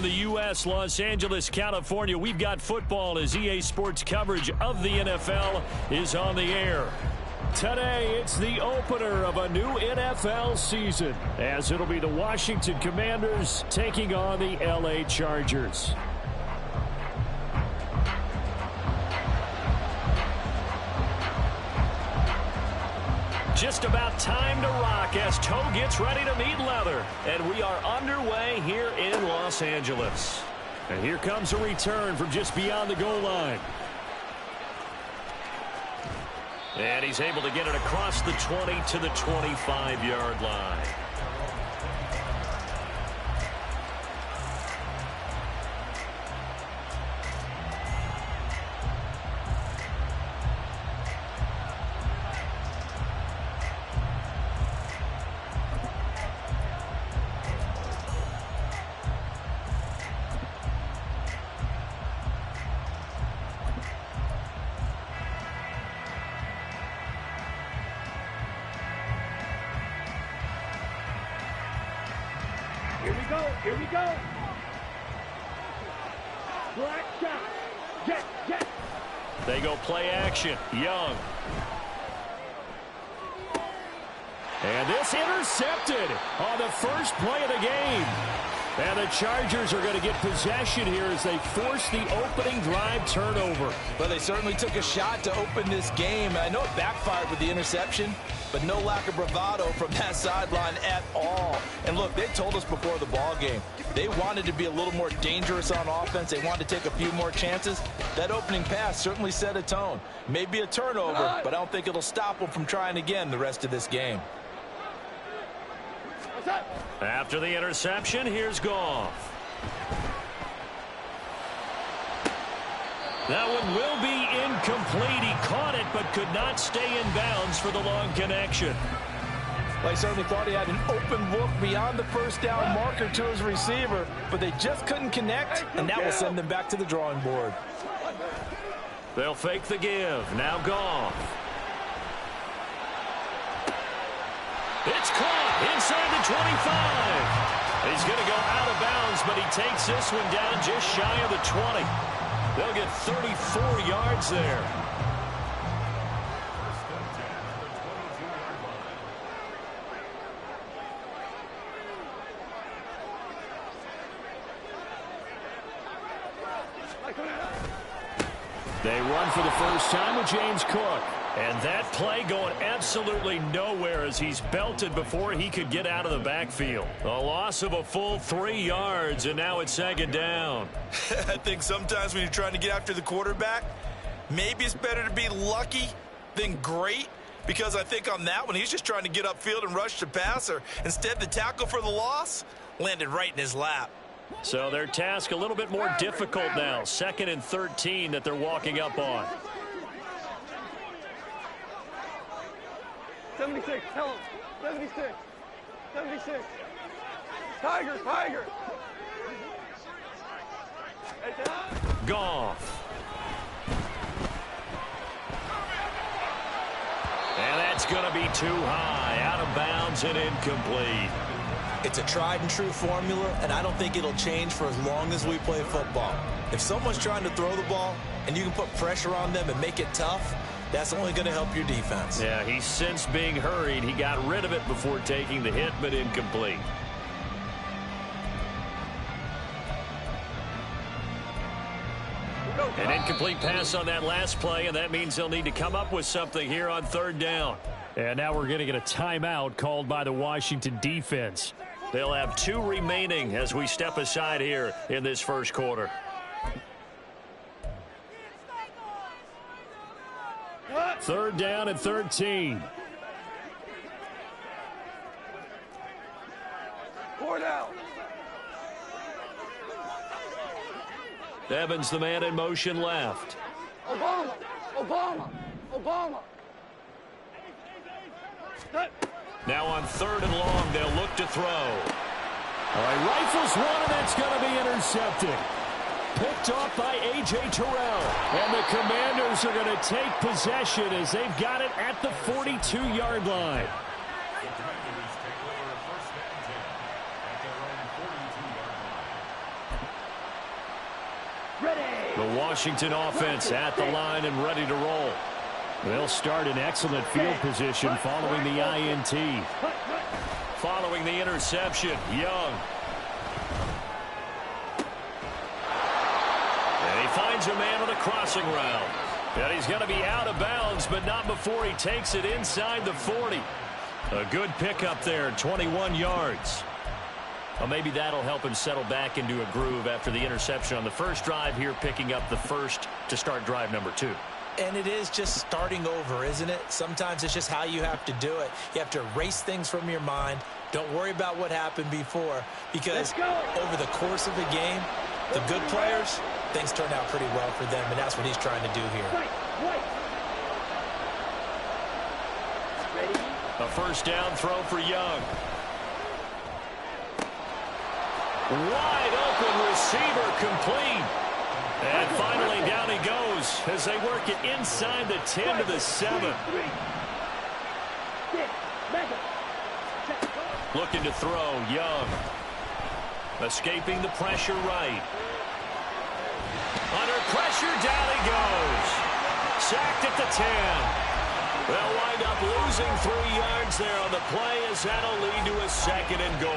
the U.S., Los Angeles, California, we've got football as EA Sports coverage of the NFL is on the air. Today, it's the opener of a new NFL season, as it'll be the Washington Commanders taking on the L.A. Chargers. Just about time to rock as toe gets ready to meet leather. And we are underway here in Los Angeles. And here comes a return from just beyond the goal line. And he's able to get it across the 20 to the 25-yard line. Here we go. Black shot. Jet. They go play action. Young. And this intercepted on the first play of the game. And the Chargers are going to get possession here as they force the opening drive turnover. But they certainly took a shot to open this game. I know it backfired with the interception, but no lack of bravado from that sideline at all. And look, they told us before the ball game, they wanted to be a little more dangerous on offense. They wanted to take a few more chances. That opening pass certainly set a tone. Maybe a turnover, but I don't think it'll stop them from trying again the rest of this game. After the interception, here's Goff. That one will be incomplete. He caught it but could not stay in bounds for the long connection. Well, he certainly thought he had an open look beyond the first down marker to his receiver, but they just couldn't connect, and that will send them back to the drawing board. They'll fake the give. Now Goff. It's caught inside the 25. He's going to go out of bounds, but he takes this one down just shy of the 20. They'll get 34 yards there. They run for the first time with James Cook. And that play going absolutely nowhere as he's belted before he could get out of the backfield. A loss of a full 3 yards, and now it's second down. I think sometimes when you're trying to get after the quarterback, maybe it's better to be lucky than great, because I think on that one, he's just trying to get upfield and rush the passer. Instead, the tackle for the loss landed right in his lap. So their task a little bit more difficult now. 2nd and 13 that they're walking up on. 76, tell him. 76. Tiger. Goff. And that's going to be too high. Out of bounds and incomplete. It's a tried and true formula, and I don't think it'll change for as long as we play football. If someone's trying to throw the ball and you can put pressure on them and make it tough, that's only going to help your defense. Yeah, he's since being hurried. He got rid of it before taking the hit, but incomplete. An incomplete pass on that last play, and that means they'll need to come up with something here on 3rd down. And now we're going to get a timeout called by the Washington defense. They'll have 2 remaining as we step aside here in this first quarter. Third down and 13. 4 down. Evans, the man in motion left. Obama. Now on 3rd and long, they'll look to throw. All right, rifles one, and that's going to be intercepted. Picked off by A.J. Terrell. And the Commanders are going to take possession as they've got it at the 42-yard line. The Washington offense at the line and ready to roll. They'll start in excellent field position following the INT. Following the interception, Young. And he finds a man on the crossing route. And he's going to be out of bounds, but not before he takes it inside the 40. A good pickup there, 21 yards. Well, maybe that'll help him settle back into a groove after the interception on the first drive here, picking up the first to start drive number 2. And it is just starting over, isn't it? Sometimes it's just how you have to do it. You have to erase things from your mind. Don't worry about what happened before, because over the course of the game, the good players, things turn out pretty well for them, and that's what he's trying to do here. A first down throw for Young. Wide open receiver, complete. And finally down he goes as they work it inside the 10 to the 7. Looking to throw, Young. Escaping the pressure right. Under pressure, down he goes. Sacked at the 10. They'll wind up losing 3 yards there on the play, as that'll lead to a second and goal.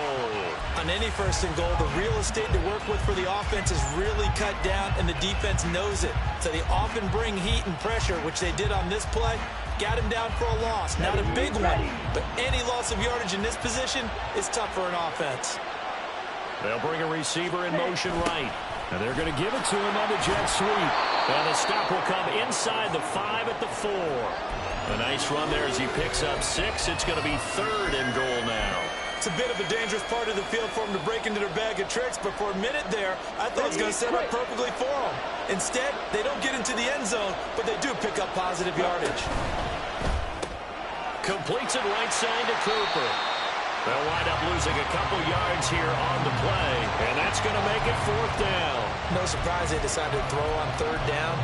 On any first and goal, the real estate to work with for the offense is really cut down, and the defense knows it. So they often bring heat and pressure, which they did on this play. Got him down for a loss. Not a big one, but any loss of yardage in this position is tough for an offense. They'll bring a receiver in motion right. And they're going to give it to him on the jet sweep. And the stop will come inside the 5 at the 4. A nice run there as he picks up 6. It's going to be 3rd and goal now. It's a bit of a dangerous part of the field for them to break into their bag of tricks, but for a minute there, I thought it was going to set up perfectly for them. Instead, they don't get into the end zone, but they do pick up positive yardage. Completes it right side to Cooper. They'll wind up losing a couple yards here on the play, and that's going to make it 4th down. No surprise they decided to throw on 3rd down.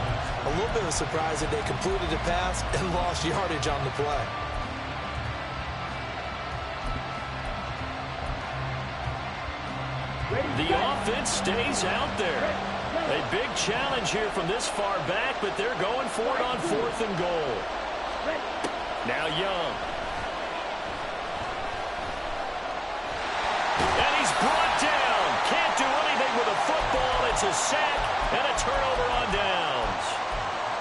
A little bit of a surprise that they completed a pass and lost yardage on the play. The offense stays out there. A big challenge here from this far back, but they're going for it on 4th and goal. Now Young. And he's brought down. Can't do anything with a football. It's a sack and a turnover on downs.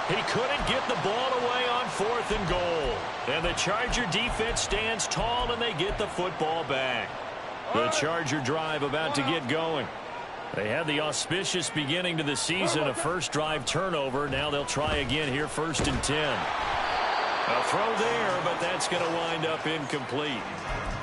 He couldn't get the ball away on 4th and goal. And the Charger defense stands tall, and they get the football back. The Charger drive about to get going. They had the auspicious beginning to the season, a first drive turnover. Now they'll try again here, 1st and 10. A throw there, but that's going to wind up incomplete.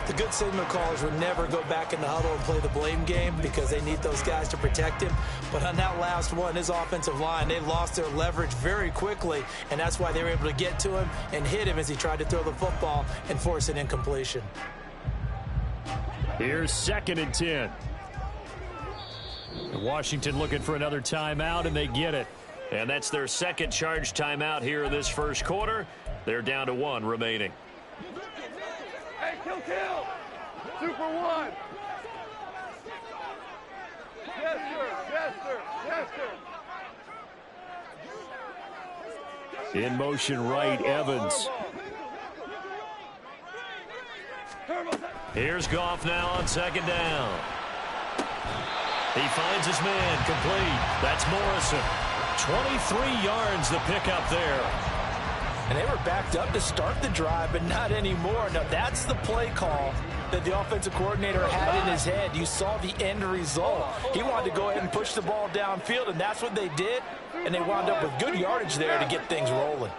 The good signal callers would never go back in the huddle and play the blame game because they need those guys to protect him. But on that last one, his offensive line, they lost their leverage very quickly, and that's why they were able to get to him and hit him as he tried to throw the football and force an incompletion. Here's 2nd and 10. Washington looking for another timeout, and they get it. And that's their second charge timeout here in this first quarter. They're down to 1 remaining. Hey, kill. 2 for 1. Yes, sir. In motion right, Evans. Here's Goff now on 2nd down. He finds his man, complete. That's Morrison. 23 yards the pickup there. And they were backed up to start the drive, but not anymore. Now, that's the play call that the offensive coordinator had in his head. You saw the end result. He wanted to go ahead and push the ball downfield, and that's what they did. And they wound up with good yardage there to get things rolling.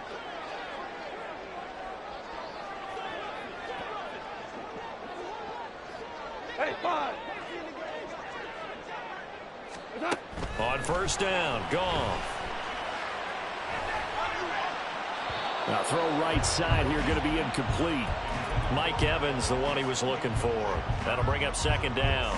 Hey, 5. On 1st down, Goff. Now throw right side here, going to be incomplete. Mike Evans, the one he was looking for. That'll bring up 2nd down.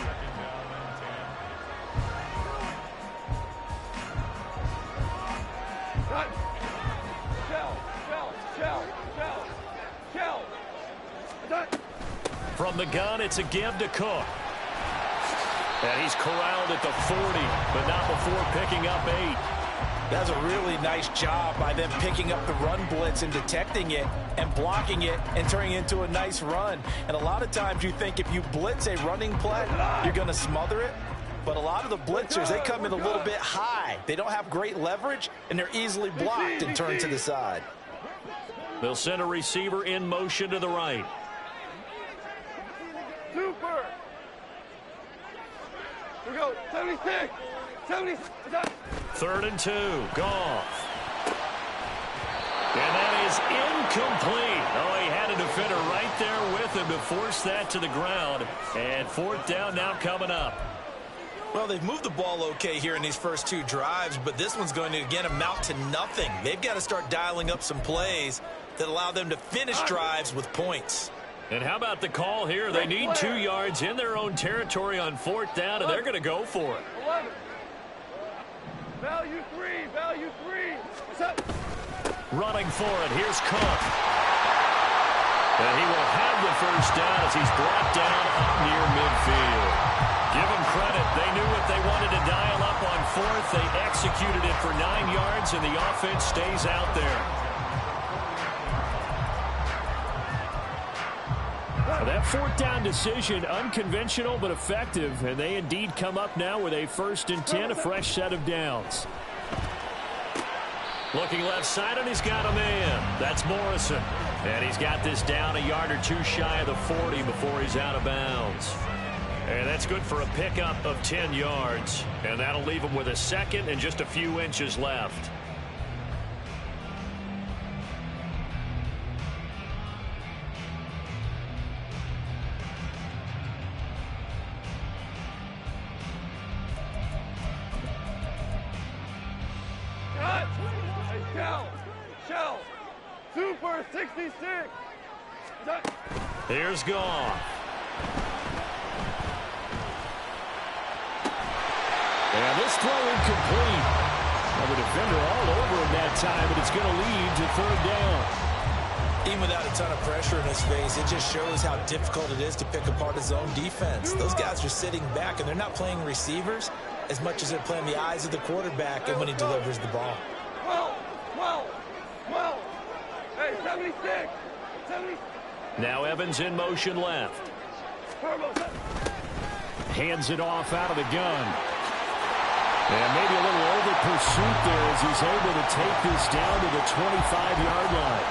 From the gun, it's a give to Cook. And he's corralled at the 40, but not before picking up 8. That's a really nice job by them picking up the run blitz and detecting it and blocking it and turning it into a nice run. And a lot of times you think if you blitz a running play, you're going to smother it. But a lot of the blitzers, they come in a little bit high. They don't have great leverage, and they're easily blocked and turned to the side. They'll send a receiver in motion to the right. Super. We go. 76. 70. 3rd and 2. Goff. And that is incomplete. Oh, he had a defender right there with him to force that to the ground. And 4th down now coming up. Well, they've moved the ball okay here in these first 2 drives, but this one's going to, again, amount to nothing. They've got to start dialing up some plays that allow them to finish drives with points. And how about the call here? They need 2 yards in their own territory on 4th down, and they're going to go for it. 11. Value 3. Value 3. What's up? Running for it. Here's Cook. And he will have the first down as he's brought down up near midfield. Give them credit. They knew what they wanted to dial up on 4th. They executed it for 9 yards, and the offense stays out there. Well, that 4th down decision, unconventional but effective, and they indeed come up now with a 1st and 10, a fresh set of downs. Looking left side, and he's got a man. That's Morrison. And he's got this down a yard or 2 shy of the 40 before he's out of bounds. And that's good for a pickup of 10 yards. And that'll leave him with a 2nd and just a few inches left. Cut. Hey, Shell. Super 66. Here's Goff. And this throw incomplete. Well, the defender all over him that time, but it's going to lead to 3rd down. Even without a ton of pressure in his face, it just shows how difficult it is to pick apart his own defense. Those guys are sitting back, and they're not playing receivers as much as they're playing the eyes of the quarterback and when he delivers the ball. 12. Hey, 76. 70. Now Evans in motion left. Turbo. Hands it off out of the gun. And maybe a little over pursuit there as he's able to take this down to the 25-yard line.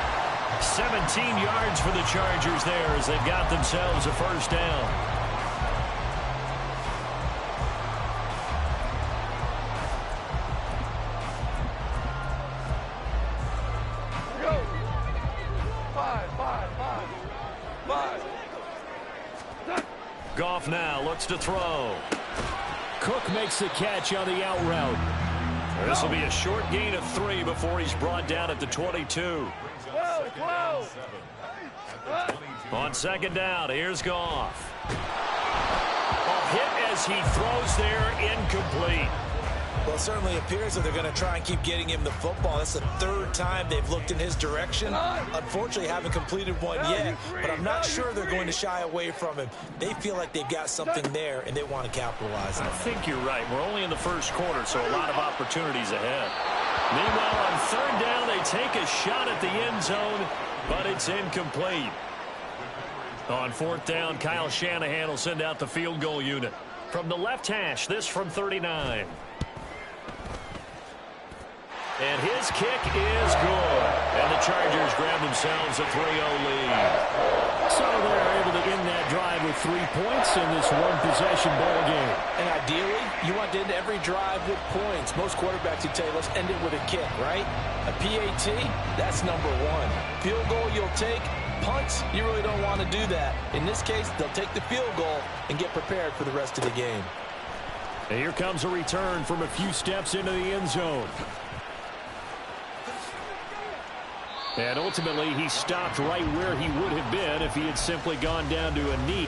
17 yards for the Chargers there as they've got themselves a 1st down. Go. 5. Goff now looks to throw. Cook makes the catch on the out route. This will be a short gain of 3 before he's brought down at the 22. 12. On 2nd down, here's Goff. A hit as he throws there, incomplete. Well, it certainly appears that they're going to try and keep getting him the football. That's the 3rd time they've looked in his direction. Unfortunately, haven't completed one yet, but I'm not sure they're going to shy away from him. They feel like they've got something there, and they want to capitalize on it. I think you're right. We're only in the 1st quarter, so a lot of opportunities ahead. Meanwhile, on 3rd down, they take a shot at the end zone, but it's incomplete. On 4th down, Kyle Shanahan will send out the field goal unit. From the left hash, this from 39. And his kick is good. And the Chargers grab themselves a 3-0 lead. So they're able to end that drive with 3 points in this one-possession ball game. And ideally, you want to end every drive with points. Most quarterbacks would tell you, let's end it with a kick, right? A PAT, that's #1. Field goal you'll take. Punts, you really don't want to do that. In this case, they'll take the field goal and get prepared for the rest of the game. And here comes a return from a few steps into the end zone. And ultimately, he stopped right where he would have been if he had simply gone down to a knee.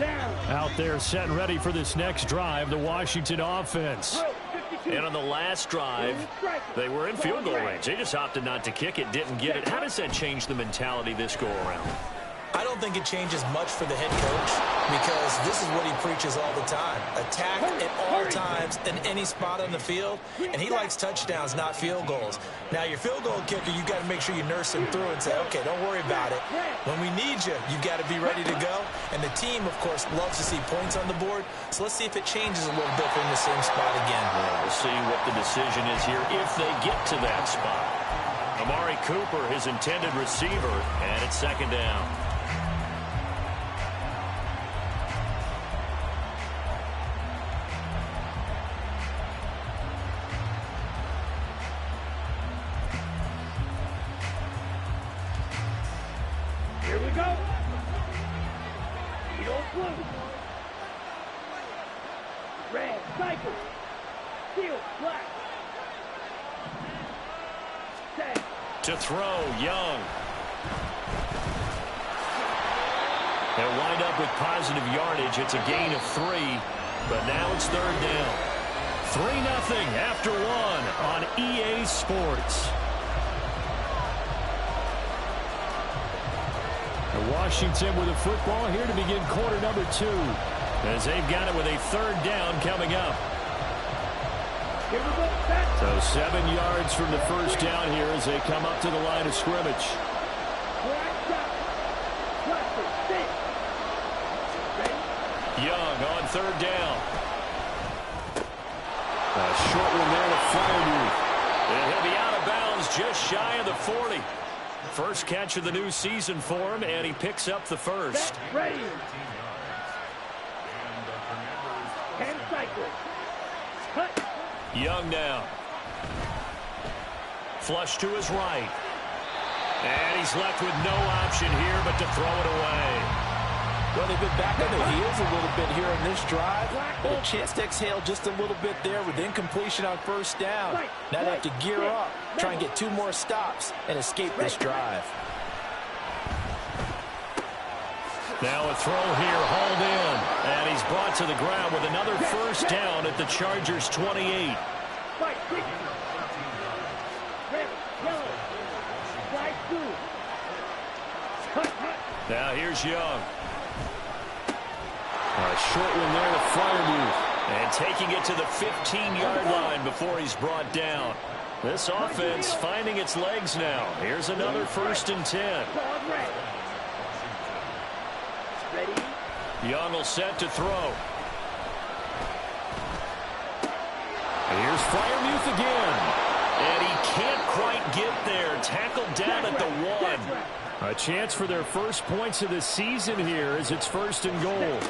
Out there set and ready for this next drive, the Washington offense. And on the last drive, they were in field goal range. They just opted not to kick it, didn't get it. How does that change the mentality this go around? I don't think it changes much for the head coach because this is what he preaches all the time. Attack at all times in any spot on the field, and he likes touchdowns, not field goals. Now, your field goal kicker, you've got to make sure you nurse him through and say, okay, don't worry about it. When we need you, you've got to be ready to go. And the team, of course, loves to see points on the board, so let's see if it changes a little bit from the same spot again. Yeah, we'll see what the decision is here if they get to that spot. Amari Cooper, his intended receiver, and it's second down. Here we go. Eagle blue. Red, cycle. Steel, black. Set. To throw, Young. They'll wind up with positive yardage. It's a gain of 3, but now it's third down. 3-0 after 1 on EA Sports. Washington with the football here to begin quarter number 2, as they've got it with a third down coming up. So 7 yards from the first down here as they come up to the line of scrimmage. Young on third down. A short one there to Freiermuth. And he'll be out of bounds just shy of the 40. First catch of the new season for him, and he picks up the first. Ready. Hand cycle. Cut. Young now. Flush to his right. And he's left with no option here but to throw it away. Well, they've been back on their heels a little bit here in this drive, but a chance to exhale just a little bit there with incompletion on first down. Now they have to gear up, try and get 2 more stops, and escape this drive. Now a throw here, hauled in, and he's brought to the ground with another first down at the Chargers' 28. Now here's Young. A short one there to Freiermuth. And taking it to the 15-yard line before he's brought down. This offense finding its legs now. Here's another 1st and 10. Young will set to throw. And here's Freiermuth again. And he can't quite get there. Tackled down at the 1. A chance for their first points of the season here as it's 1st and goal.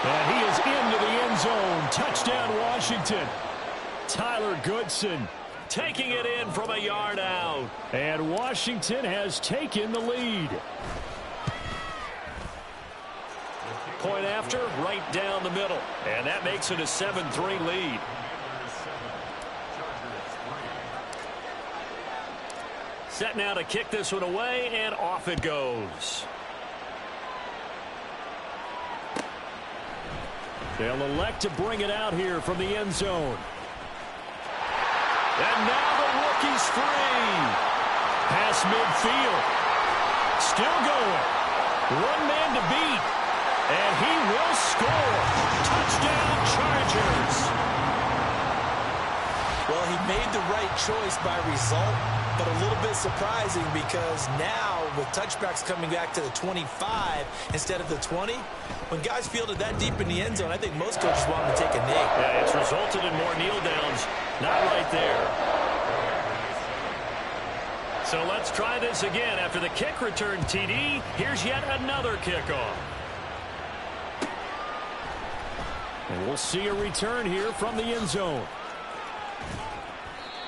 And he is into the end zone. Touchdown, Washington. Tyler Goodson taking it in from a yard out. And Washington has taken the lead. Point after, right down the middle. And that makes it a 7-3 lead. Set now to kick this one away, and off it goes. They'll elect to bring it out here from the end zone. And now the rookie's free. Pass midfield. Still going. 1 man to beat. And he will score. Touchdown, Chargers. Well, he made the right choice by result, but a little bit surprising because now with touchbacks coming back to the 25 instead of the 20, when guys fielded that deep in the end zone, I think most coaches want them to take a knee. Yeah, it's resulted in more kneel downs. Not right there. So let's try this again. After the kick return TD, here's yet another kickoff. And we'll see a return here from the end zone.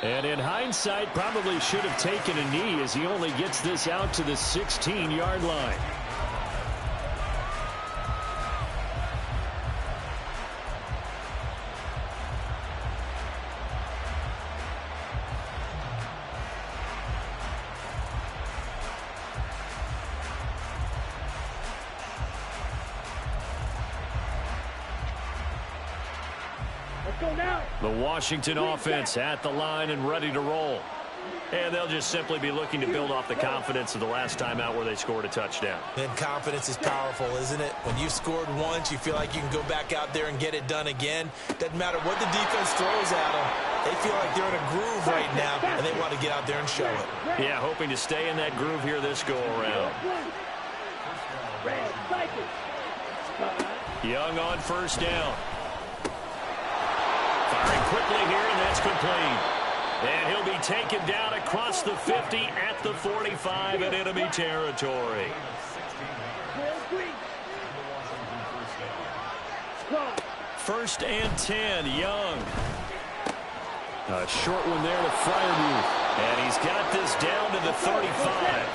And in hindsight, probably should have taken a knee as he only gets this out to the 16-yard line. go now. The Washington offense at the line and ready to roll. And they'll just simply be looking to build off the confidence of the last time out where they scored a touchdown. And confidence is powerful, isn't it? When you've scored once, you feel like you can go back out there and get it done again. Doesn't matter what the defense throws at them. They feel like they're in a groove right now, and they want to get out there and show it. Yeah, hoping to stay in that groove here this go-around. Young on first down. Firing quickly here, and that's complete. And he'll be taken down across the 50 at the 45 in enemy territory. First and 10, Young. A short one there to Fryermuth. And he's got this down to the 35.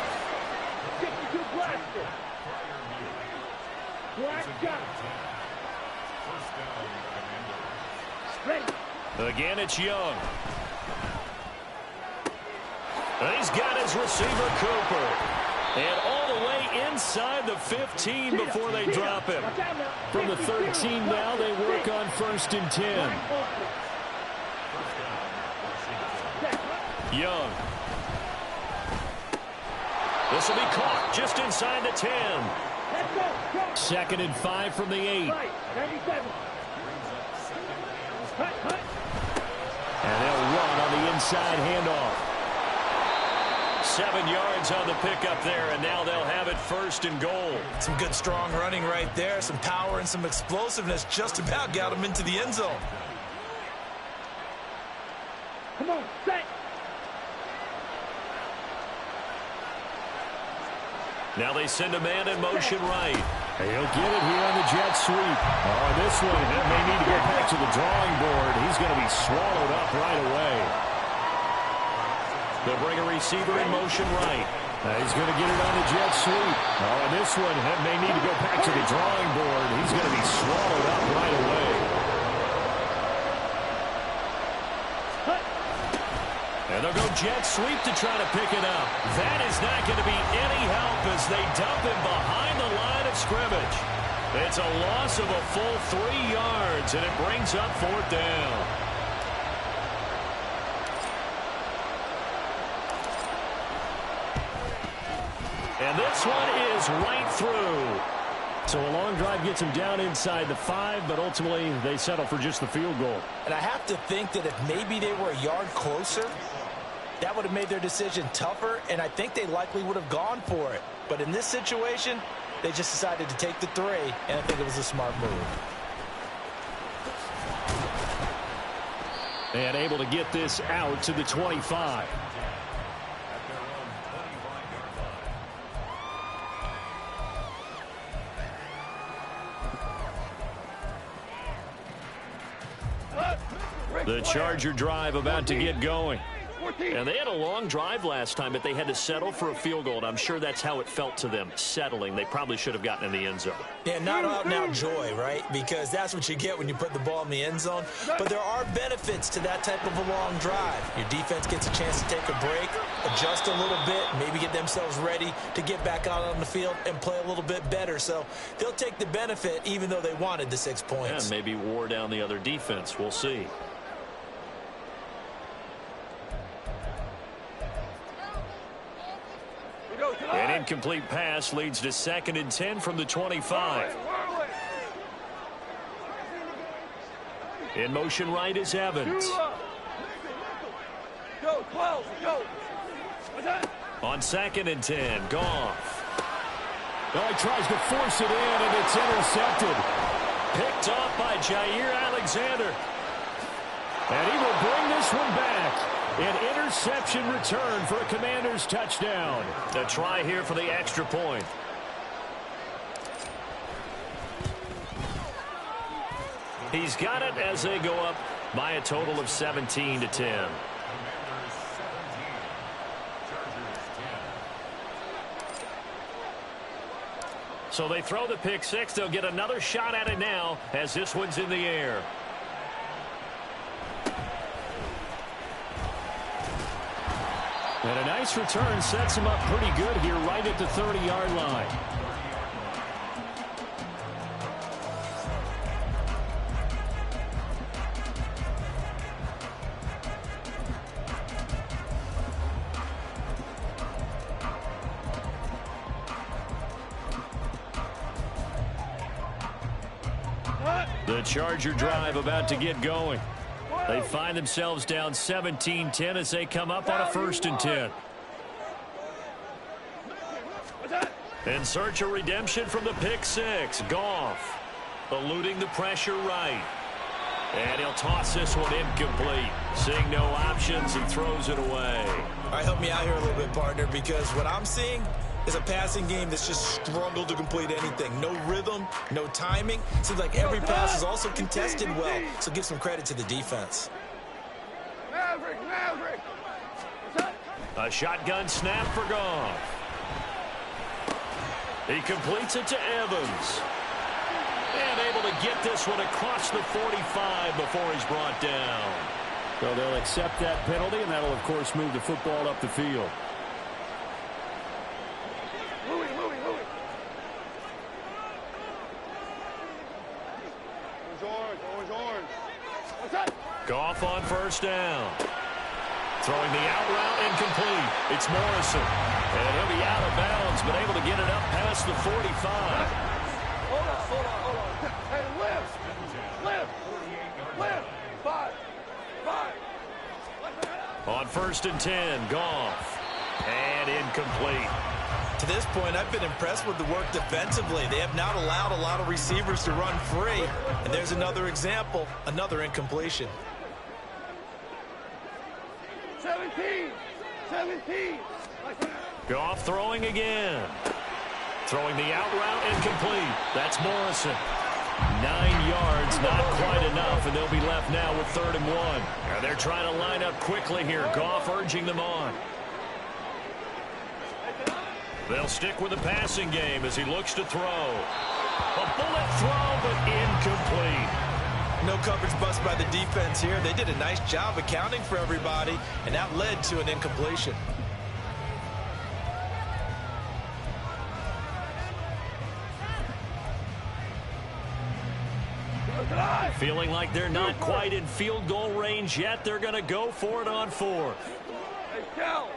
Again, it's Young. And he's got his receiver, Cooper. And all the way inside the 15 before they drop him. From the 13 now, they work on first and 10. Young. This will be caught just inside the 10. Second and 5 from the 8. And they'll run on the inside handoff. 7 yards on the pickup there, and now they'll have it first and goal. Some good, strong running right there. Some power and some explosiveness just about got him into the end zone. Come on, set. Now they send a man in motion right. He'll get it here on the jet sweep. Oh, this one, it may need to go back to the drawing board. He's going to be swallowed up right away. They'll bring a receiver in motion right. He's going to get it on the jet sweep. Oh, and this one, it may need to go back to the drawing board. He's going to be swallowed up right away. And they'll go jet sweep to try to pick it up. That is not going to be any help as they dump him behind the line of scrimmage. It's a loss of a full 3 yards, and it brings up fourth down. And this one is right through. So a long drive gets them down inside the 5, but ultimately they settle for just the field goal. And I have to think that if maybe they were a yard closer, that would have made their decision tougher, and I think they likely would have gone for it. But in this situation, they just decided to take the 3, and I think it was a smart move. And able to get this out to the 25. The Charger drive about to get going. And they had a long drive last time, but they had to settle for a field goal, and I'm sure that's how it felt to them, settling. They probably should have gotten in the end zone. Yeah, not out-and-out joy, right? Because that's what you get when you put the ball in the end zone. But there are benefits to that type of a long drive. Your defense gets a chance to take a break, adjust a little bit, maybe get themselves ready to get back out on the field and play a little bit better. So they'll take the benefit even though they wanted the 6 points. And maybe wore down the other defense. We'll see. An incomplete pass leads to second and 10 from the 25. In motion right is Evans. Go, 12, go. On second and 10, Goff. Oh, he tries to force it in, and it's intercepted. Picked off by Jair Alexander. And he will bring this one back. An interception return for a Commanders touchdown. A try here for the extra point. He's got it as they go up by a total of 17-10. So they throw the pick six. They'll get another shot at it now as this one's in the air. And a nice return sets him up pretty good here right at the 30-yard line. The Charger drive about to get going. They find themselves down 17-10 as they come up on a 1st and 10. In search of redemption from the pick six. Goff eluding the pressure right. And he'll toss this one incomplete. Seeing no options and throws it away. All right, help me out here a little bit, partner, because what I'm seeing is a passing game that's just struggled to complete anything. No rhythm, no timing. Seems like every pass is also contested well, so give some credit to the defense. Maverick. A shotgun snap for Goff. He completes it to Evans. And able to get this one across the 45 before he's brought down. So they'll accept that penalty, and that'll, of course, move the football up the field. Louis. Orange. What's that? Goff on 1st down. Throwing the out route incomplete. It's Morrison. And he'll be out of bounds, but able to get it up past the 45. Hold on. Hey, lift. 5. On 1st and 10, Goff. And incomplete. To this point, I've been impressed with the work defensively. They have not allowed a lot of receivers to run free. And there's another example, another incompletion. 17. Goff throwing again. Throwing the out route incomplete. That's Morrison. 9 yards, not quite enough, and they'll be left now with 3rd and 1. And they're trying to line up quickly here. Goff urging them on. They'll stick with the passing game as he looks to throw. A bullet throw, but incomplete. No coverage bust by the defense here. They did a nice job accounting for everybody, and that led to an incompletion. Feeling like they're not quite in field goal range yet. They're going to go for it on 4th. Hey, Shell.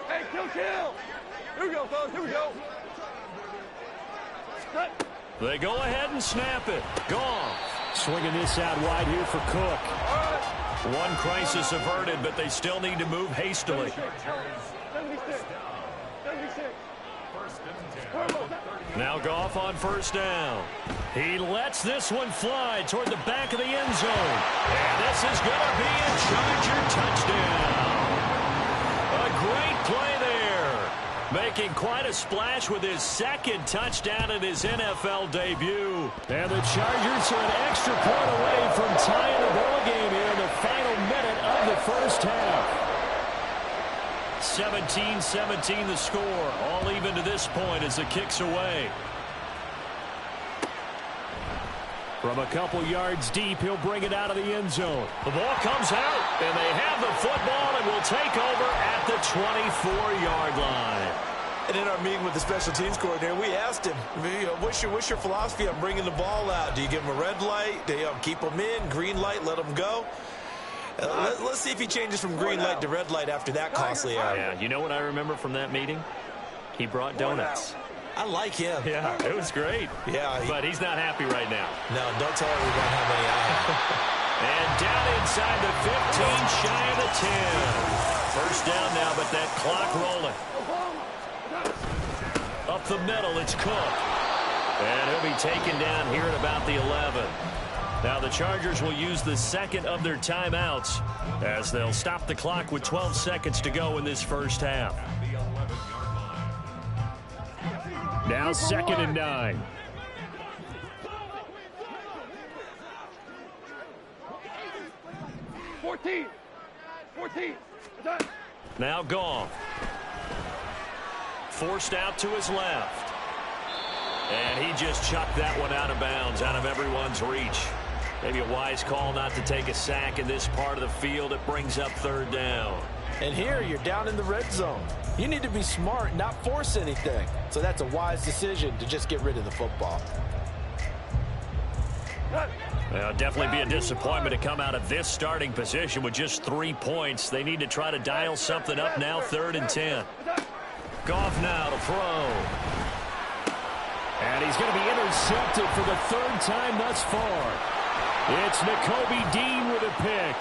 Hey, kill. Here we go, fellas. Cut. They go ahead and snap it. Goff swinging this out wide here for Cook. One crisis averted, but they still need to move hastily. 76. Now Goff on 1st down. He lets this one fly toward the back of the end zone. And this is going to be a Charger touchdown. A great play there. Making quite a splash with his 2nd touchdown in his NFL debut. And the Chargers are an extra point away from tying the ball game here in the final minute of the 1st half. 17-17 the score. All even to this point as the kick's away. From a couple yards deep, he'll bring it out of the end zone. The ball comes out, and they have the football and will take over at the 24-yard line. And in our meeting with the special teams coordinator, we asked him, what's your philosophy on bringing the ball out? Do you give him a red light? Do you keep him in? Green light, let him go? Let's see if he changes from green light to red light after that costly error. Yeah, you know what I remember from that meeting? He brought donuts. I like him. Yeah, it was great. Yeah, but he's not happy right now. No, don't tell everyone how many I have. And down inside the 15, shy of the 10. 1st down now, but that clock rolling. Up the middle, it's Cook. And he'll be taken down here at about the 11. Now the Chargers will use the 2nd of their timeouts as they'll stop the clock with 12 seconds to go in this 1st half. Now 2nd and 9. $14. Now Goff. Forced out to his left. And he just chucked that one out of bounds, out of everyone's reach. Maybe a wise call not to take a sack in this part of the field. It brings up 3rd down. And here you're down in the red zone. You need to be smart, not force anything. So that's a wise decision to just get rid of the football. Well, definitely be a disappointment to come out of this starting position with just 3 points. They need to try to dial something up now, 3rd and 10. Goff now to throw. And he's going to be intercepted for the third time thus far. It's Nakobe Dean with a pick.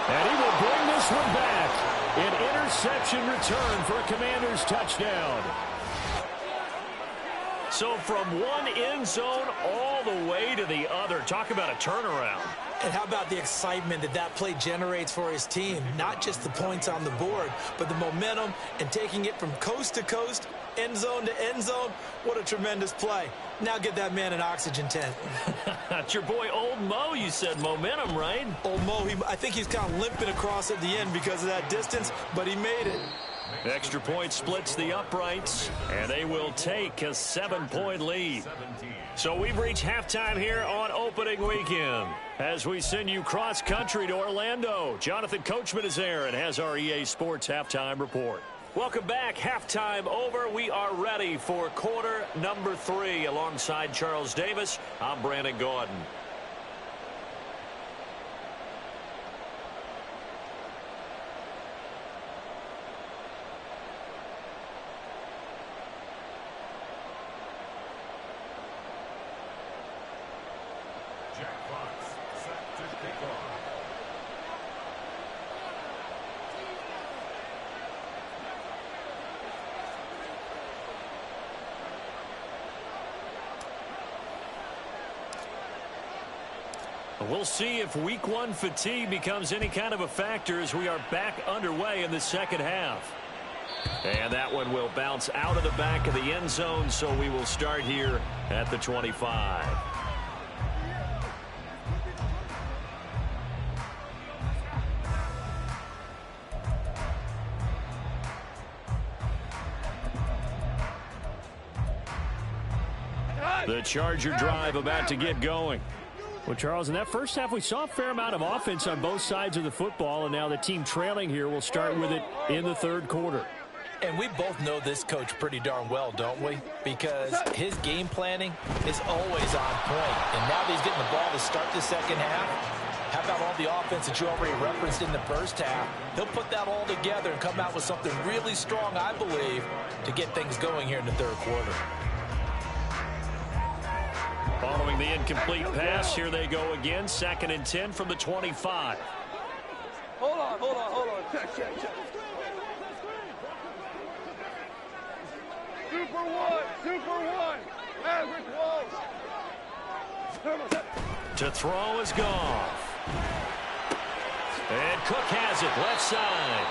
And he will bring this one back. An interception return for a Commanders touchdown. So from one end zone all the way to the other. Talk about a turnaround. And how about the excitement that that play generates for his team? Not just the points on the board, but the momentum and taking it from coast to coast, end zone to end zone. What a tremendous play. Now get that man an oxygen tent. That's your boy Old Mo, you said. Momentum, right? Old Mo, I think he's kind of limping across at the end because of that distance, but he made it. Extra point splits the uprights, and they will take a 7-point lead. So we've reached halftime here on opening weekend. As we send you cross-country to Orlando, Jonathan Coachman is there and has our EA Sports halftime report. Welcome back. Halftime over. We are ready for quarter number 3. Alongside Charles Davis, I'm Brandon Gordon. We'll see if week 1 fatigue becomes any kind of a factor as we are back underway in the second half. And that one will bounce out of the back of the end zone, so we will start here at the 25. The Charger drive about to get going. Well, Charles, in that first half, we saw a fair amount of offense on both sides of the football, and now the team trailing here will start with it in the third quarter. And we both know this coach pretty darn well, don't we? Because his game planning is always on point. And now that he's getting the ball to start the second half, how about all the offense that you already referenced in the first half? He'll put that all together and come out with something really strong, I believe, to get things going here in the third quarter. Following the incomplete pass, here they go again. 2nd and 10 from the 25. Hold on. Check. Super one. Average close. To throw is Goff. And Cook has it, left side.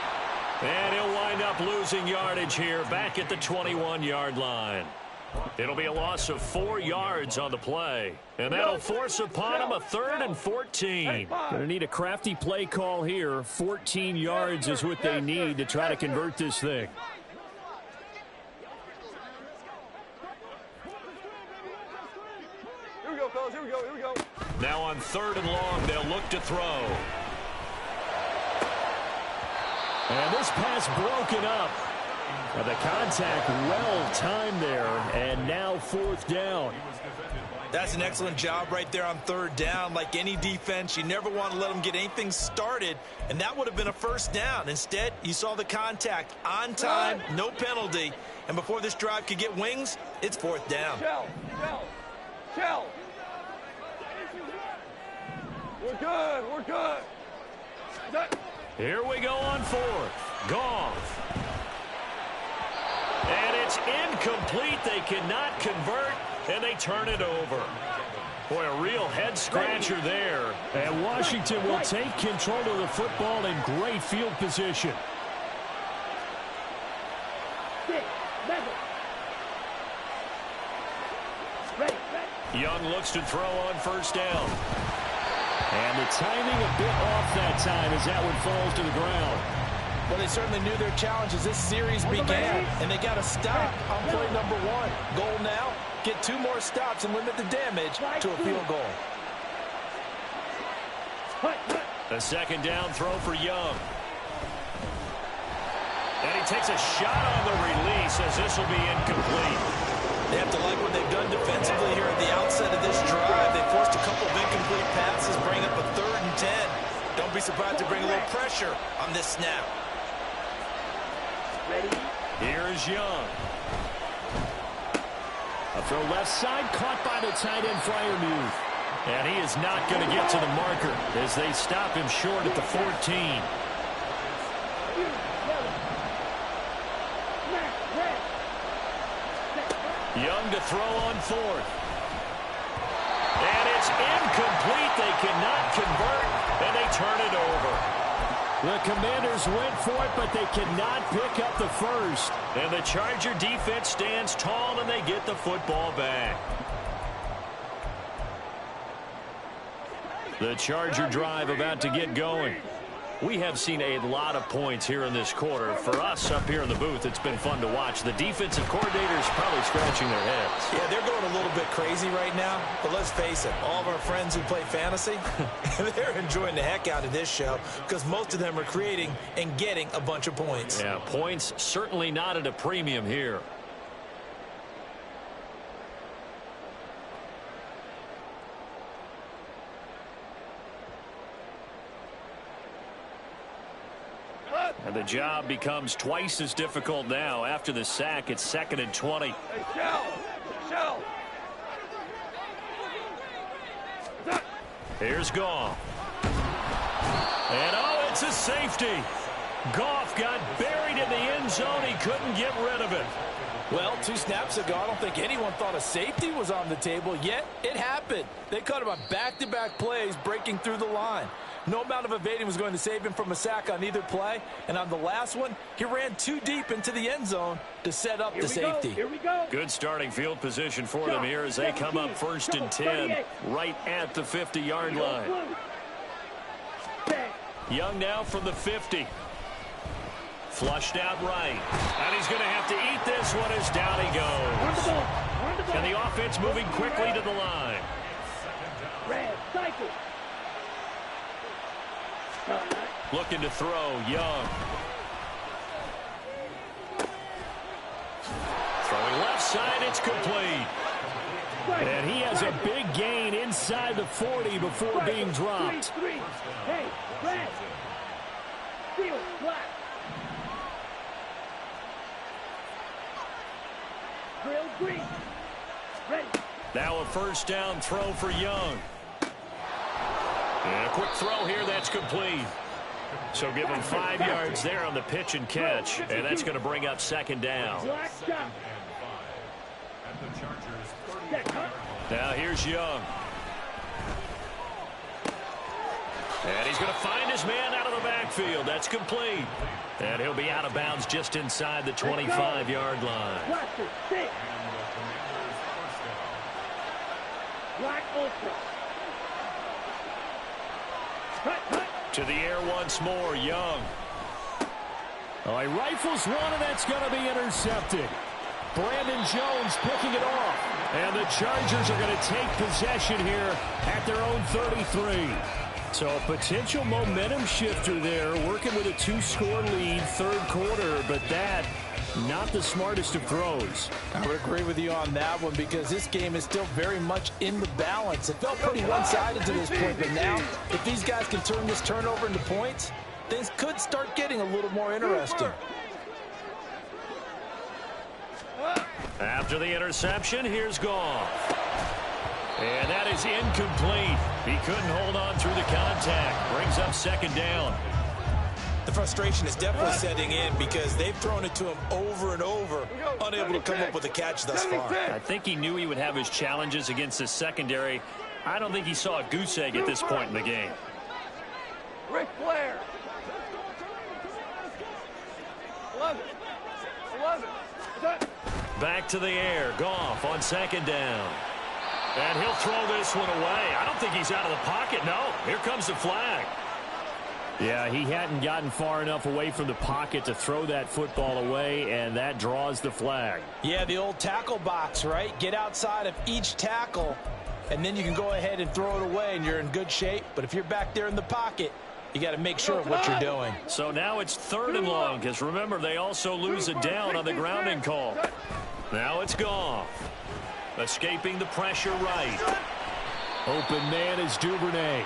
And he'll wind up losing yardage here back at the 21-yard line. It'll be a loss of 4 yards on the play. And that'll force upon him a 3rd and 14. Going to need a crafty play call here. 14 yards is what they need to try to convert this thing. Here we go, fellas. Here we go. Now on 3rd and long, they'll look to throw. And this pass broken up. And the contact well timed there, and now 4th down. That's an excellent job right there on 3rd down. Like any defense, you never want to let them get anything started, and that would have been a 1st down. Instead, you saw the contact on time, no penalty, and before this drive could get wings, it's 4th down. Shell. We're good. Here we go on 4th. Goff. And it's incomplete. They cannot convert, and they turn it over. Boy, a real head-scratcher there. And Washington will take control of the football in great field position. Young looks to throw on 1st down. And the timing a bit off that time as that one falls to the ground. Well, they certainly knew their challenge as this series began, and they got to stop on play number 1. Goal now, get 2 more stops and limit the damage to a field goal. A 2nd down throw for Young. And he takes a shot on the release as this will be incomplete. They have to like what they've done defensively here at the outset of this drive. They forced a couple of incomplete passes, bring up a 3rd and 10. Don't be surprised to bring a little pressure on this snap. Here's Young. A throw left side, caught by the tight end Freiermuth. And he is not going to get to the marker as they stop him short at the 14. Young to throw on fourth. And it's incomplete. They cannot convert, and they turn it over. The Commanders went for it, but they cannot pick up the first. And the Charger defense stands tall, and they get the football back. The Charger drive about to get going. We have seen a lot of points here in this quarter. For us up here in the booth, it's been fun to watch. The defensive coordinators probably scratching their heads. Yeah, they're going a little bit crazy right now. But let's face it, all of our friends who play fantasy, they're enjoying the heck out of this show because most of them are creating and getting a bunch of points. Yeah, points certainly not at a premium here. And the job becomes twice as difficult now. After the sack, it's 2nd and 20. Hey, Shell! Here's Goff. And oh, it's a safety. Goff got buried in the end zone. He couldn't get rid of it. Well, 2 snaps ago, I don't think anyone thought a safety was on the table, yet it happened. They caught him on back-to-back plays breaking through the line. No amount of evading was going to save him from a sack on either play. And on the last one, he ran too deep into the end zone to set up the safety. Here we go. Good starting field position for them here as they come up 1st and 10 right at the 50-yard line. Young now from the 50. Flushed out right. And he's going to have to eat this one as down he goes. And the offense moving quickly to the line. Red, cycle. Looking to throw, Young. Throwing left side, it's complete. And he has a big gain inside the 40 before being dropped. Hey, red. Field, black. Drill, green. Ready. Now a 1st down throw for Young. And a quick throw here, that's complete. So give him 5 yards there on the pitch and catch, and that's going to bring up 2nd down. Now here's Young. And he's going to find his man out of the backfield. That's complete. And he'll be out of bounds just inside the 25-yard line. Black ultra. To the air once more, Young. Oh, he rifles one, and that's going to be intercepted. Brandon Jones picking it off. And the Chargers are going to take possession here at their own 33. So a potential momentum shifter there, working with a 2-score lead, 3rd quarter, but that not the smartest of throws. I would agree with you on that one because this game is still very much in the balance. It felt pretty one-sided to this point, but now if these guys can turn this turnover into points, things could start getting a little more interesting. After the interception, here's Goff. And that is incomplete. He couldn't hold on through the contact. Brings up 2nd down. The frustration is definitely setting in because they've thrown it to him over and over, unable to come up with a catch thus far. I think he knew he would have his challenges against his secondary. I don't think he saw a goose egg at this point in the game. Ric Flair. 11. Back to the air. Goff on 2nd down. And he'll throw this one away. I don't think he's out of the pocket. No, here comes the flag. Yeah, he hadn't gotten far enough away from the pocket to throw that football away, and that draws the flag. Yeah, the old tackle box, right? Get outside of each tackle, and then you can go ahead and throw it away, and you're in good shape. But if you're back there in the pocket, you got to make sure of what you're doing. So now it's 3rd and long, because remember, they also lose a down on the grounding call. Now it's Goff. Escaping the pressure right. Open man is Duvernay.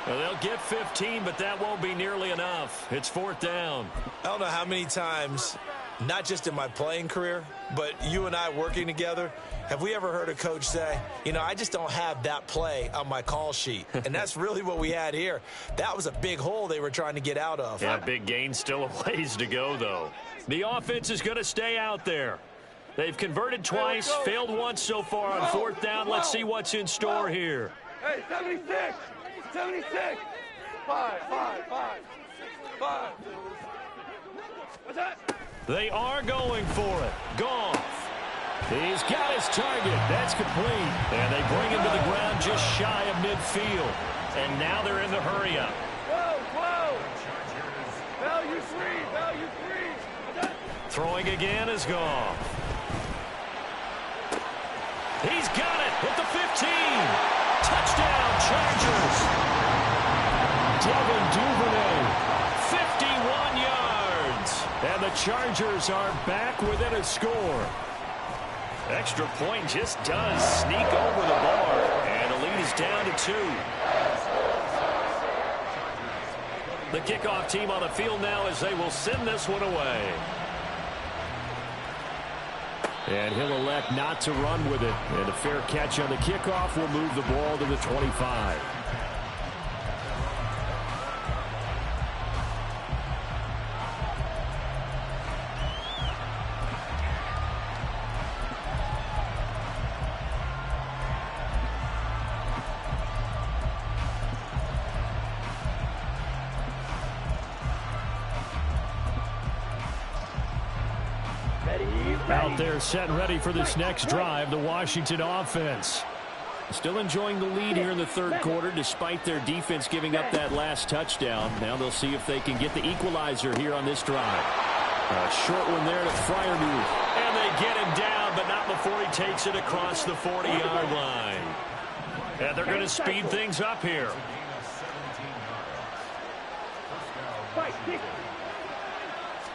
Well, they'll get 15, but that won't be nearly enough. It's 4th down. I don't know how many times not just in my playing career, but you and I working together, have we ever heard a coach say, you know, I just don't have that play on my call sheet? And that's really what we had here. That was a big hole they were trying to get out of. Yeah, big gain, still a ways to go, though. The offense is going to stay out there. They've converted twice, failed once so far on fourth down. Let's see what's in store here. Hey, 76! 76! 5. What's that? They are going for it. Goff. He's got his target. That's complete. And they bring him to the ground just shy of midfield. And now they're in the hurry-up. Whoa! Value free! What's that? Throwing again is Goff. He's got it at the 15. Touchdown, Chargers. Devin Duvernay, 51 yards. And the Chargers are back within a score. Extra point just does sneak over the bar. And the lead is down to 2. The kickoff team on the field now as they will send this one away. And he'll elect not to run with it. And a fair catch on the kickoff will move the ball to the 25. Out there set and ready for this next drive, the Washington offense. Still enjoying the lead here in the third quarter despite their defense giving up that last touchdown. Now they'll see if they can get the equalizer here on this drive. A short one there to Freiermuth. And they get him down, but not before he takes it across the 40-yard line. And they're going to speed things up here.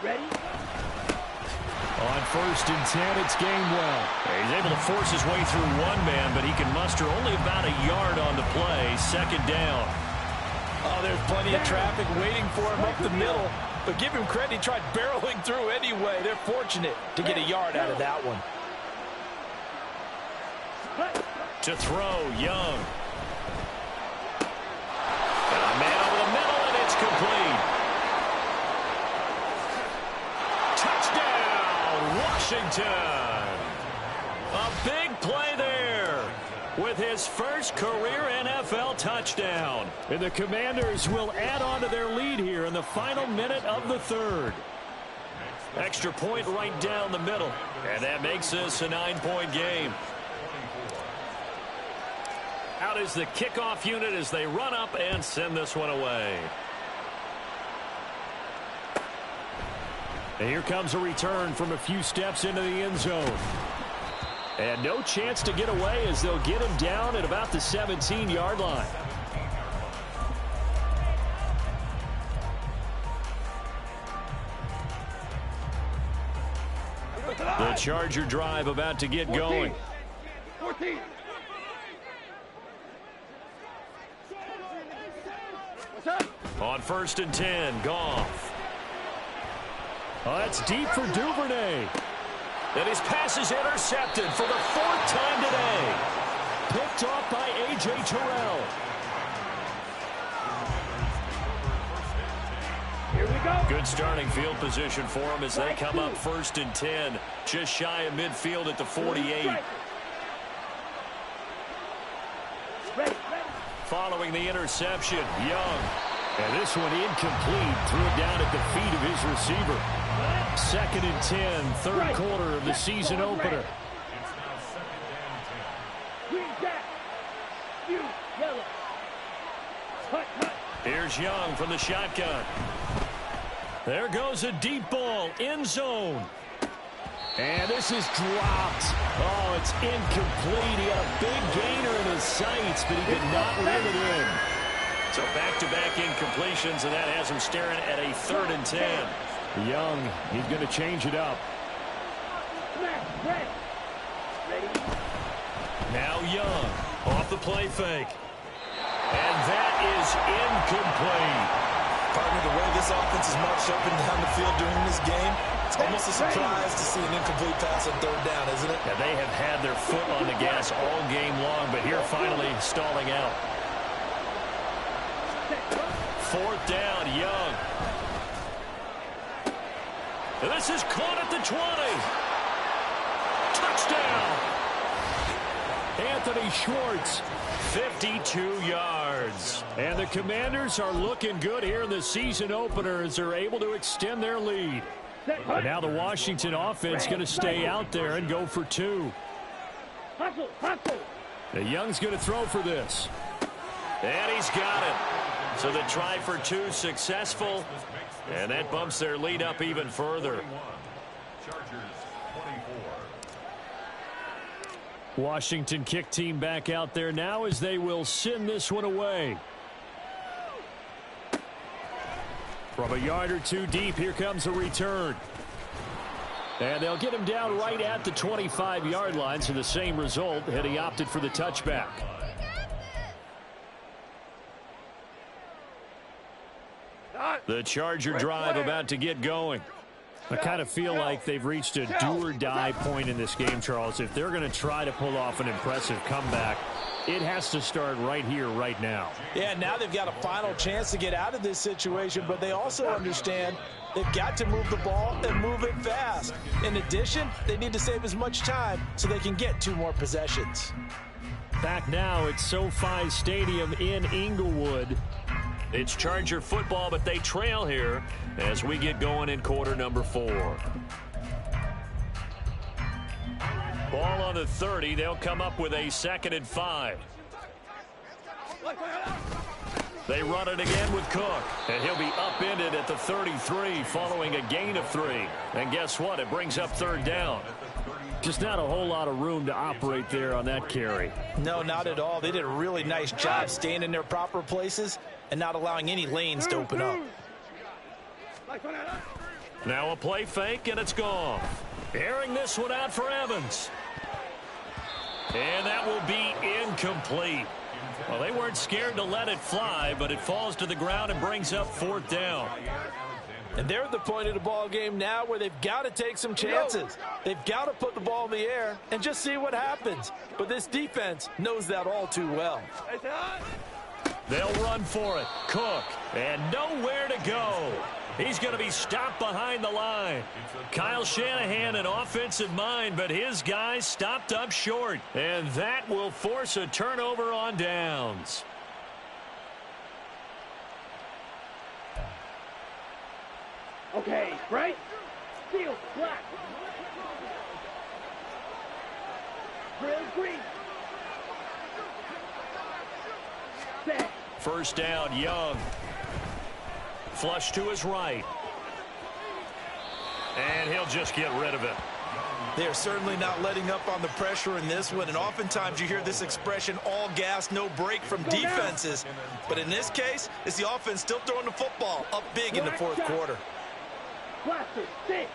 Ready? On 1st and 10, it's Gainwell. He's able to force his way through one man, but he can muster only about a yard on the play. Second down. Oh, there's plenty of traffic waiting for him up the middle. But give him credit, he tried barreling through anyway. They're fortunate to get a yard out of that one. To throw, Young. Got a man over the middle, and it's complete. Touchdown, Washington. A big play there with his first career NFL touchdown. And the Commanders will add on to their lead here in the final minute of the third. Extra point right down the middle. And that makes this a 9-point game. Out is the kickoff unit as they run up and send this one away. And here comes a return from a few steps into the end zone. And no chance to get away as they'll get him down at about the 17-yard line. The Charger drive about to get going. 14. On 1st and 10, Goff. Oh, that's deep for Duvernay. And his pass is intercepted for the 4th time today. Picked off by A.J. Terrell. Here we go. Good starting field position for him as they come up 1st and 10. Just shy of midfield at the 48. Following the interception, Young. And this one incomplete. Threw it down at the feet of his receiver. 2nd and 10, third quarter of the season opener. Here's Young from the shotgun. There goes a deep ball, end zone. And this is dropped. Oh, it's incomplete. He had a big gainer in his sights, but he could not reel it in. So back-to-back incompletions, and that has him staring at a 3rd and 10. Young, he's going to change it up. Now Young, off the play fake. And that is incomplete. Partner, the way this offense is marched up and down the field during this game, It's almost a surprise to see an incomplete pass on third down, isn't it? Yeah, they have had their foot on the gas all game long, but here finally stalling out. Fourth down, Young. And this is caught at the 20. Touchdown. Anthony Schwartz, 52 yards. And the Commanders are looking good here in the season opener as they're able to extend their lead. And now the Washington offense going to stay out there and go for two. The Young's going to throw for this. And he's got it. So the try for two successful. And that bumps their lead up even further. Washington kick team back out there now as they will send this one away. From a yard or two deep, here comes a return. And they'll get him down right at the 25-yard line, so the same result had he opted for the touchback. The Charger drive about to get going. I kind of feel like they've reached a do-or-die point in this game, Charles. If they're going to try to pull off an impressive comeback, it has to start right here, right now. Yeah, now they've got a final chance to get out of this situation, but they also understand they've got to move the ball and move it fast. In addition, they need to save as much time so they can get two more possessions. Back now at SoFi Stadium in Inglewood. It's Charger football, but they trail here as we get going in quarter number 4. Ball on the 30. They'll come up with a 2nd and 5. They run it again with Cook, and he'll be upended at the 33 following a gain of 3. And guess what? It brings up third down. Just not a whole lot of room to operate there on that carry. No, not at all. They did a really nice job staying in their proper places and not allowing any lanes to open up. Now a play fake, and it's gone. Airing this one out for Evans. And that will be incomplete. Well, they weren't scared to let it fly, but it falls to the ground and brings up 4th down. And they're at the point of the ball game now where they've got to take some chances. They've got to put the ball in the air and just see what happens. But this defense knows that all too well. They'll run for it. Cook, and nowhere to go. He's going to be stopped behind the line. Kyle Shanahan, an offensive mind, but his guys stopped up short. And that will force a turnover on downs. Okay, Bryce. Steel, black. Drill, green. Set. First down, Young. Flush to his right. And he'll just get rid of it. They're certainly not letting up on the pressure in this one, and oftentimes you hear this expression, all gas, no break from defenses. But in this case, it's the offense still throwing the football up big in the fourth quarter. Blaster, sit.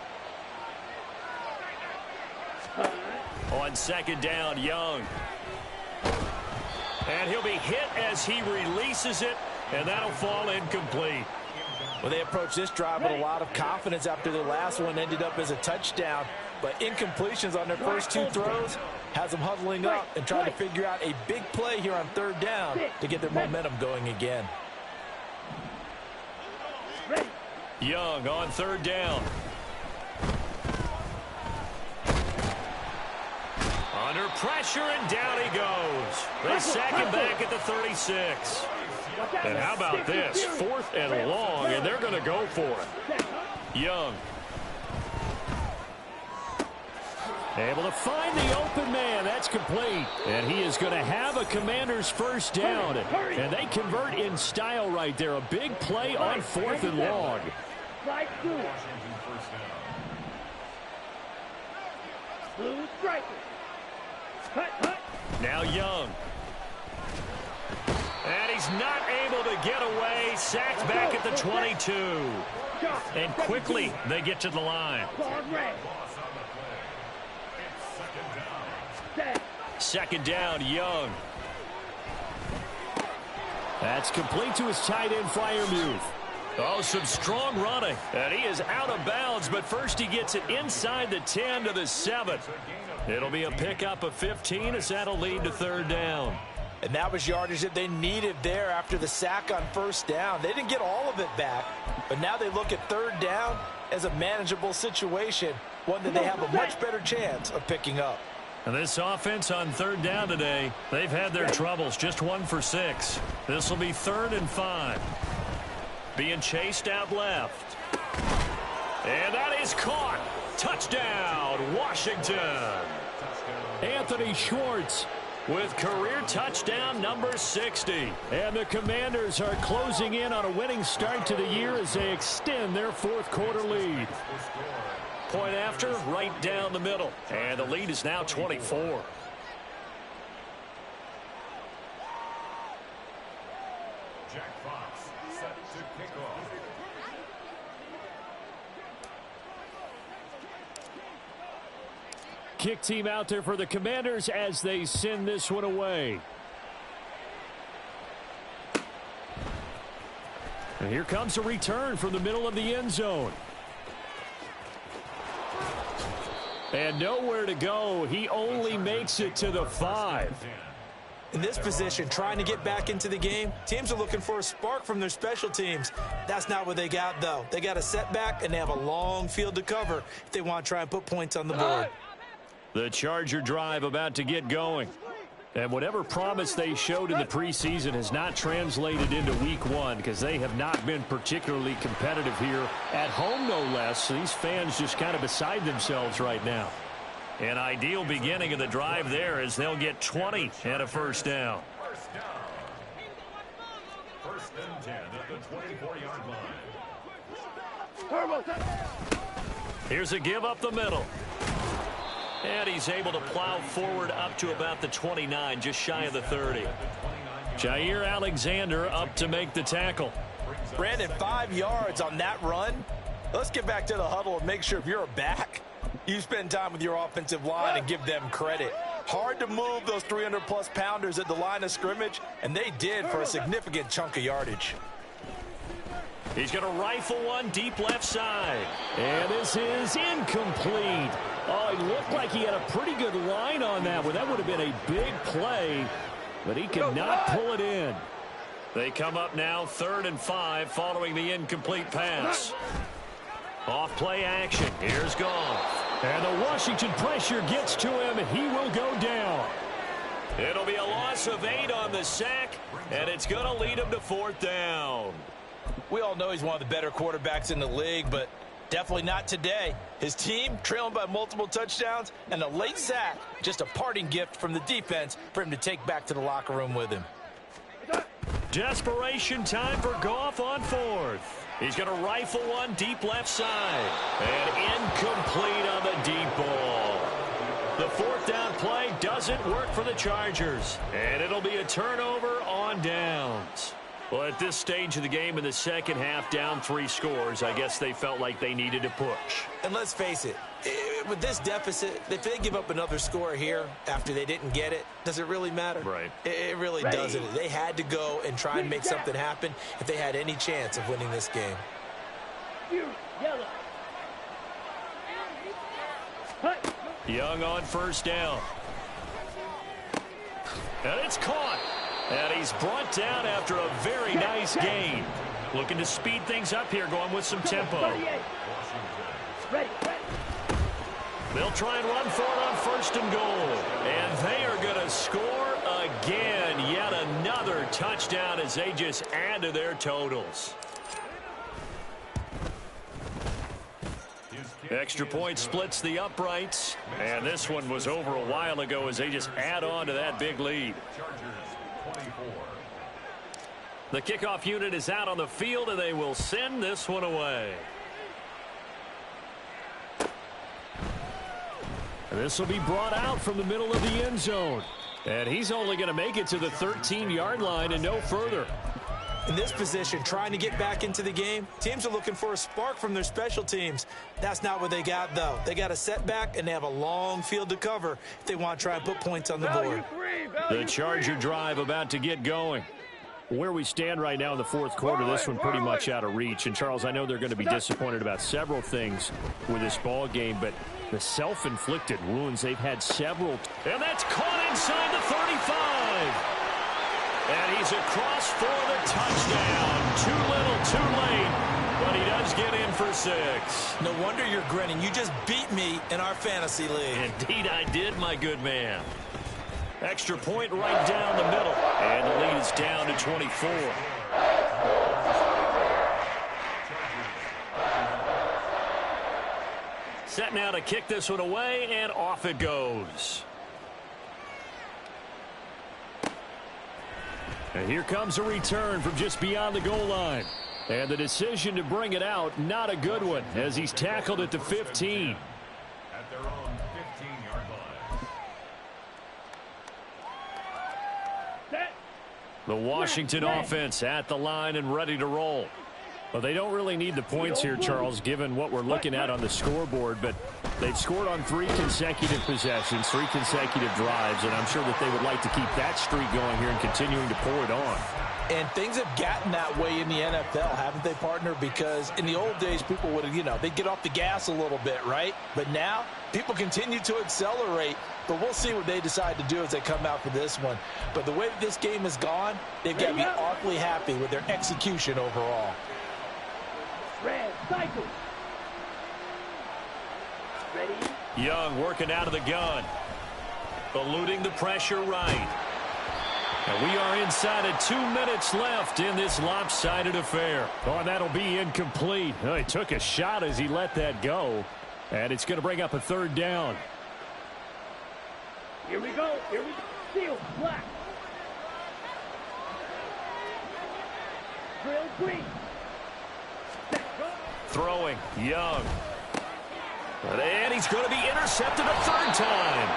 On second down, Young. And he'll be hit as he releases it, and that'll fall incomplete. Well, they approached this drive with a lot of confidence after their last one ended up as a touchdown. But incompletions on their first two throws has them huddling up and trying to figure out a big play here on third down to get their momentum going again. Young on third down. Under pressure, and down he goes. They sack him back at the 36. And how about this? 4th and long, and they're going to go for it. Young. Able to find the open man. That's complete. And he is going to have a Commander's first down. And they convert in style right there. A big play on 4th and long. Blue striker. Now Young. And he's not able to get away. Sacked back at the 22. And quickly they get to the line. Second down, Young. That's complete to his tight end, Freiermuth. Oh, some strong running. And he is out of bounds, but first he gets it inside the 10 to the 7. It'll be a pickup of 15 as that'll lead to third down. And that was yardage that they needed there after the sack on first down. They didn't get all of it back, but now they look at third down as a manageable situation, one that they have a much better chance of picking up. And this offense on third down today, they've had their troubles, just 1 for 6. This will be 3rd and 5. Being chased out left. And that is caught. Touchdown, Washington. Anthony Schwartz with career touchdown number 60. And the Commanders are closing in on a winning start to the year as they extend their 4th quarter lead. Point after, right down the middle. And the lead is now 24. Kick team out there for the Commanders as they send this one away. And here comes a return from the middle of the end zone. And nowhere to go. He only makes it to the 5. In this position, trying to get back into the game, teams are looking for a spark from their special teams. That's not what they got, though. They got a setback, and they have a long field to cover if they want to try and put points on the board. The Charger drive about to get going. And whatever promise they showed in the preseason has not translated into week 1 because they have not been particularly competitive here at home, no less. So these fans just kind of beside themselves right now. An ideal beginning of the drive there as they'll get 20 and a first down. First and 10 at the 24-yard line. Here's a give up the middle. And he's able to plow forward up to about the 29, just shy of the 30. Jair Alexander up to make the tackle. Brandon, 5 yards on that run. Let's get back to the huddle and make sure if you're a back, you spend time with your offensive line and give them credit. Hard to move those 300-plus pounders at the line of scrimmage, and they did for a significant chunk of yardage. He's going to rifle one deep left side. And this is incomplete. Oh, he looked like he had a pretty good line on that one. That would have been a big play, but he could not pull it in. They come up now 3rd and 5 following the incomplete pass. Off play action. Here's Goff. And the Washington pressure gets to him, and he will go down. It'll be a loss of 8 on the sack, and it's going to lead him to 4th down. We all know he's one of the better quarterbacks in the league, but definitely not today. His team trailing by multiple touchdowns, and a late sack, just a parting gift from the defense for him to take back to the locker room with him. Desperation time for Goff on 4th. He's going to rifle one deep left side. And incomplete on the deep ball. The 4th down play doesn't work for the Chargers. And it'll be a turnover on downs. Well, at this stage of the game in the second half, down 3 scores, I guess they felt like they needed to push. And let's face it, with this deficit, if they give up another score here after they didn't get it, does it really matter? Right. It really doesn't. They had to go and try and make something happen if they had any chance of winning this game. Young on first down. And it's caught. And he's brought down after a very nice gain. Looking to speed things up here, going with some tempo. They'll try and run for it on 1st and goal. And they are going to score again. Yet another touchdown as they just add to their totals. Extra point splits the uprights. And this one was over a while ago as they just add on to that big lead. The kickoff unit is out on the field, and they will send this one away. This will be brought out from the middle of the end zone. And he's only going to make it to the 13-yard line and no further. In this position, trying to get back into the game, teams are looking for a spark from their special teams. That's not what they got, though. They got a setback, and they have a long field to cover if they want to try and put points on the board. The Charger drive about to get going. Where we stand right now in the fourth quarter, this one pretty much out of reach. And, Charles, I know they're going to be disappointed about several things with this ball game, but the self-inflicted wounds, they've had several. And that's caught inside the 35. And he's across for the touchdown. Too little, too late. But he does get in for 6. No wonder you're grinning. You just beat me in our fantasy league. Indeed I did, my good man. Extra point right down the middle. And the lead is down to 24. Set now to kick this one away, and off it goes. And here comes a return from just beyond the goal line. And the decision to bring it out, not a good one, as he's tackled at the 15. At their own 15-yard line. The Washington offense at the line and ready to roll. Well, they don't really need the points here, Charles, given what we're looking at on the scoreboard, but they've scored on 3 consecutive possessions, 3 consecutive drives, and I'm sure that they would like to keep that streak going here and continuing to pour it on. And things have gotten that way in the NFL, haven't they, partner? Because in the old days, people would, they'd get off the gas a little bit, right? But now, people continue to accelerate. But we'll see what they decide to do as they come out for this one. But the way that this game has gone, they've got to be awfully happy with their execution overall. Red, cycle. Ready? Young working out of the gun. Eluding the pressure right. And we are inside of 2 minutes left in this lopsided affair. Oh, and that'll be incomplete. Oh, he took a shot as he let that go. And it's going to bring up a 3rd down. Here we go. Here we go. Seal, black. Drill, green. Throwing, Young. And he's going to be intercepted a 3rd time.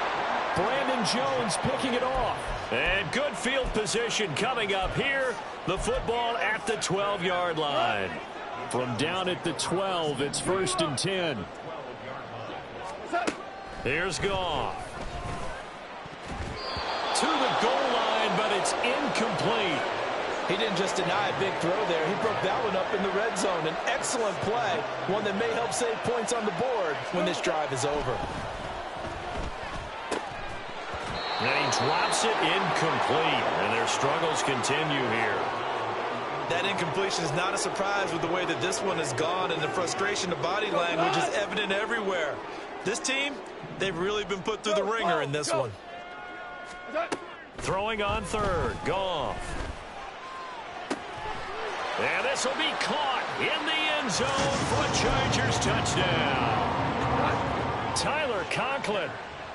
Brandon Jones picking it off. And good field position coming up here. The football at the 12-yard line. From down at the 12, it's 1st and 10. Here's Goff. To the goal line, but it's incomplete. He didn't just deny a big throw there. He broke that one up in the red zone. An excellent play, one that may help save points on the board when this drive is over. And he drops it incomplete, and their struggles continue here. That incompletion is not a surprise with the way that this one has gone, and the frustration, the body language is evident everywhere. This team, they've really been put through the ringer in this one. Throwing on 3rd, Goff. And this will be caught in the end zone for a Chargers touchdown. Tyler Conklin,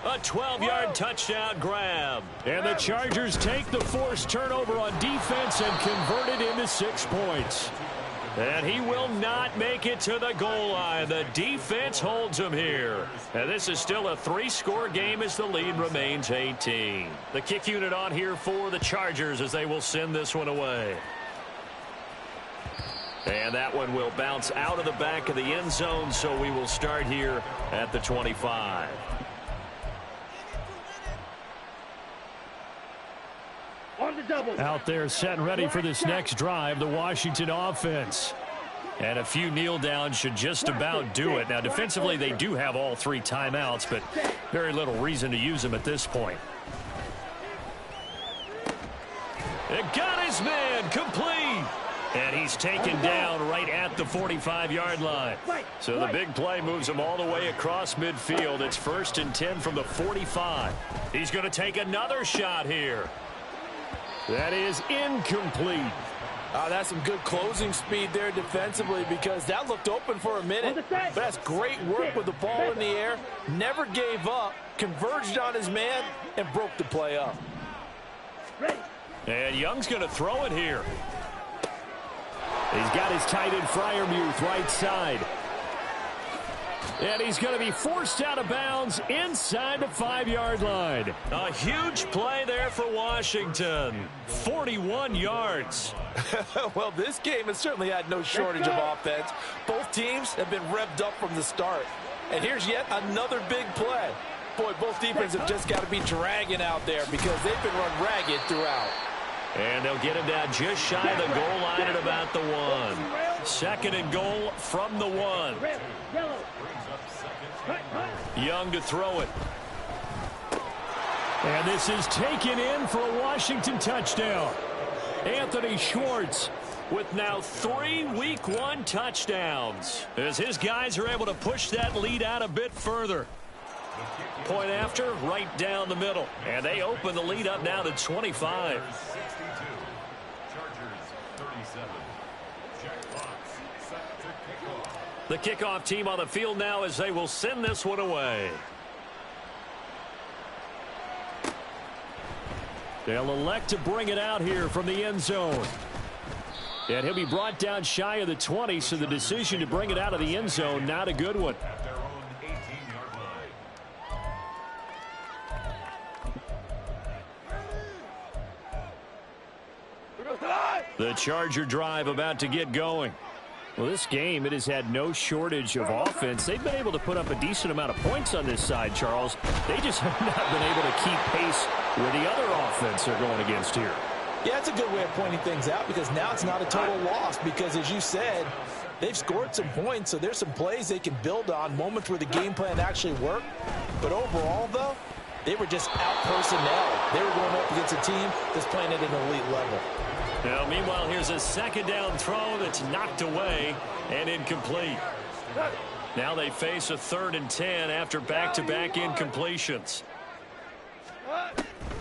a 12-yard touchdown grab. And the Chargers take the forced turnover on defense and convert it into 6 points. And he will not make it to the goal line. The defense holds him here. And this is still a 3-score game as the lead remains 18. The kick unit on here for the Chargers as they will send this one away. And that one will bounce out of the back of the end zone, so we will start here at the 25. On the double. Out there set and ready for this next drive, the Washington offense. And a few kneel downs should just about do it. Now, defensively, they do have all 3 timeouts, but very little reason to use them at this point. It got his man complete. And he's taken down right at the 45-yard line. So the big play moves him all the way across midfield. It's 1st and 10 from the 45. He's going to take another shot here. That is incomplete. That's some good closing speed there defensively, because that looked open for a minute. But that's great work with the ball in the air. Never gave up, converged on his man, and broke the play up. And Young's going to throw it here. He's got his tight end Freiermuth right side. And he's going to be forced out of bounds inside the 5-yard line. A huge play there for Washington. 41 yards. Well, this game has certainly had no shortage of offense. Both teams have been revved up from the start. And here's yet another big play. Boy, both defenses have just got to be dragging out there because they've been run ragged throughout. And they'll get him down just shy of the goal line at about the 1. Second and goal from the 1. Young to throw it. And this is taken in for a Washington touchdown. Anthony Schwartz with now 3 Week 1 touchdowns as his guys are able to push that lead out a bit further. Point after, right down the middle. And they open the lead up now to 25. The kickoff team on the field now as they will send this one away. They'll elect to bring it out here from the end zone. And he'll be brought down shy of the 20, so the decision to bring it out of the end zone, not a good one. At their own 18-yard line. The Charger drive about to get going. Well, this game, it has had no shortage of offense. They've been able to put up a decent amount of points on this side, Charles. They just have not been able to keep pace with the other offense they're going against here. Yeah, it's a good way of pointing things out because now it's not a total loss because, as you said, they've scored some points, so there's some plays they can build on, moments where the game plan actually worked. But overall, though, they were just out-personnel. They were going up against a team that's playing at an elite level. Now, meanwhile, here's a second down throw that's knocked away and incomplete. Now they face a 3rd and 10 after back-to-back incompletions.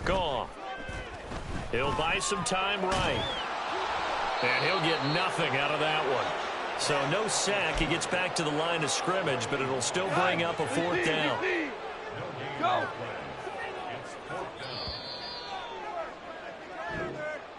Gone. He'll buy some time right. And he'll get nothing out of that one. So no sack. He gets back to the line of scrimmage, but it'll still bring up a 4th down. Go.